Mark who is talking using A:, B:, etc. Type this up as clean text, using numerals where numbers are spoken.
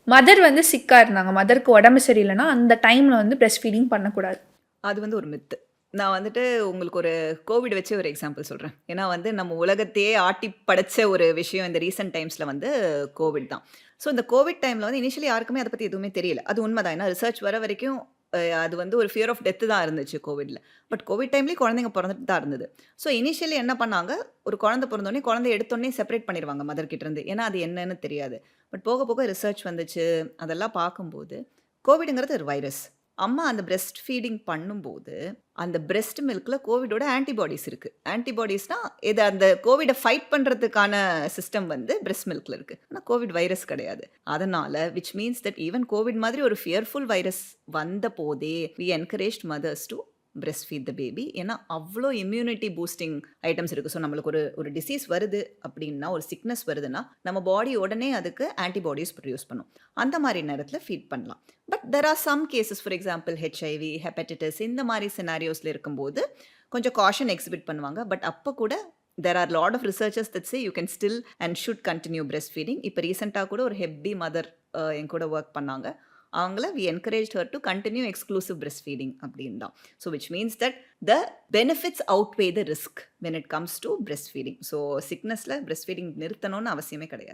A: Mother வந்து சிக்கா இருந்தாங்க. மதருக்கு உடம்பு சரியில்லன்னா, அந்த டைம்ல வந்து பிரஸ்ட் ஃபீடிங் பண்ணக்கூடாது.
B: அது வந்து ஒரு மித்து. நான் வந்துட்டு உங்களுக்கு ஒரு கோவிட் வச்சு ஒரு எக்ஸாம்பிள் சொல்றேன். ஏன்னா வந்து நம்ம உலகத்தையே ஆட்டி படைச்ச ஒரு விஷயம் இந்த ரீசென்ட் டைம்ஸ்ல வந்து கோவிட் தான். ஸோ இந்த கோவிட் டைம்ல வந்து இனிஷியலி யாருக்குமே அத பத்தி எதுவுமே தெரியல. அது உண்மதான். ஏன்னா ரிசர்ச் வர வரைக்கும் அது வந்து ஒரு ஃபியர் ஆஃப் டெத் தான் இருந்துச்சு கோவிட்ல. பட் கோவிட் டைம்லயும் குழந்தைங்க பொறந்துட்டு தான் இருந்தது. ஸோ இனிஷியலி என்ன பண்ணாங்க, ஒரு குழந்தை பொறந்தோனே குழந்தைய எடுத்தோனே செப்பரேட் பண்ணிருவாங்க மதர் கிட்ட இருந்து. ஏன்னா அது என்னன்னு தெரியாது. பட் போக போக ரிசர்ச் வந்துச்சு. அதெல்லாம் பார்க்கும்போது, கோவிட்ங்கிறது ஒரு வைரஸ். அம்மா அந்த பிரெஸ்ட் ஃபீடிங் பண்ணும்போது, அந்த பிரெஸ்ட் மில்க்ல கோவிடோட ஆன்டிபாடிஸ் இருக்கு. ஆன்டிபாடிஸ்னா, இது அந்த கோவிட ஃபைட் பண்றதுக்கான சிஸ்டம் வந்து பிரெஸ்ட் மில்க்ல இருக்கு. ஆனா கோவிட் வைரஸ் கிடையாது. அதனால which means that even covid மாதிரி ஒரு ஃபியர்ஃபுல் வைரஸ் வந்தபோதே, we encouraged mothers to breastfeed the baby. ஏன்னா, அவ்ளோ இம்யூனிட்டி பூஸ்டிங் ஐட்டம்ஸ் இருக்கு. ஸோ நம்மளுக்கு ஒரு ஒரு டிசீஸ் வருது அப்படின்னா, ஒரு சிக்னஸ் வருதுன்னா, நம்ம பாடி உடனே அதுக்கு ஆன்டிபாடிஸ் ப்ரொடியூஸ் பண்ணும். அந்த மாரி நேரத்தில ஃபீட் பண்ணலாம். But there are some cases for example HIV, hepatitis இந்த மாரி சினாரியோஸ்ல இருக்கும்போது, கொஞ்சம் காஷன் எக்ஸிபிட் பண்ணுவாங்க. பட் அப்ப கூட there are lot of researchers that say you can still and should continue breast feeding. இப்ப ரீசென்ட்டா கூட ஒரு ஹெப்பி மதர் என் கூட வொர்க் பண்ணாங்க. அவங்கள we encouraged her to continue exclusive breastfeeding அப்படின்னு தான். So which means that the benefits outweigh the risk when it comes to breastfeeding. So சிக்னஸ்ல பிரெஸ்ட் ஃபீடிங் நிறுத்தணும்னு அவசியமே கிடையாது.